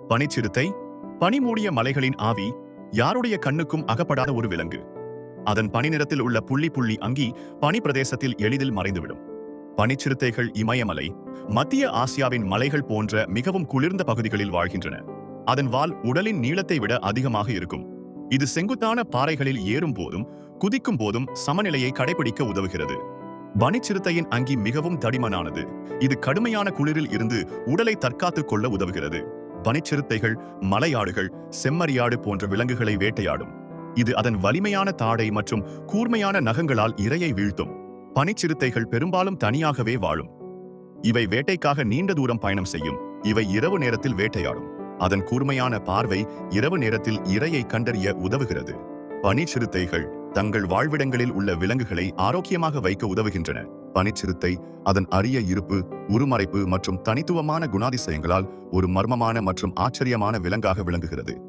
பனிச்சிறுத்தை பனிமூடிய மலைகளின் ஆவி, யாருடைய கண்ணுக்கும் அகப்படாத ஒரு விலங்கு. அதன் பனிநிறத்தில் உள்ள புள்ளி புள்ளி அங்கி பனி பிரதேசத்தில் எளிதில் மறைந்துவிடும். பனிச்சிறுத்தைகள் இமயமலை, மத்திய ஆசியாவின் மலைகள் போன்ற மிகவும் குளிர்ந்த பகுதிகளில் வாழ்கின்றன. அதன் வால் உடலின் நீளத்தை விட அதிகமாக இருக்கும். இது செங்குத்தான பாறைகளில் ஏறும் போதும் குதிக்கும் போதும் சமநிலையை கடைபிடிக்க உதவுகிறது. பனிச்சிறுத்தையின் அங்கி மிகவும் தடிமனானது. இது கடுமையான குளிரில் இருந்து உடலை தற்காத்துக் கொள்ள உதவுகிறது. பனிச்சிறுத்தைகள் மலையாடுகள், செம்மறியாடு போன்ற விலங்குகளை வேட்டையாடும். இது அதன் வலிமையான தாடை மற்றும் கூர்மையான நகங்களால் இரையை வீழ்த்தும். பனிச்சிறுத்தைகள் பெரும்பாலும் தனியாகவே வாழும். இவை வேட்டைக்காக நீண்ட தூரம் பயணம் செய்யும். இவை இரவு நேரத்தில் வேட்டையாடும். அதன் கூர்மையான பார்வை இரவு நேரத்தில் இரையை கண்டறிய உதவுகிறது. பனிச்சிறுத்தைகள் தங்கள் வாழ்விடங்களில் உள்ள விலங்குகளை ஆரோக்கியமாக வைக்க உதவுகின்றன. பனிச்சிறுத்தை அதன் அரிய இருப்பு, உருமறைப்பு மற்றும் தனித்துவமான குணாதிசயங்களால் ஒரு மர்மமான மற்றும் ஆச்சரியமான விலங்காக விளங்குகிறது.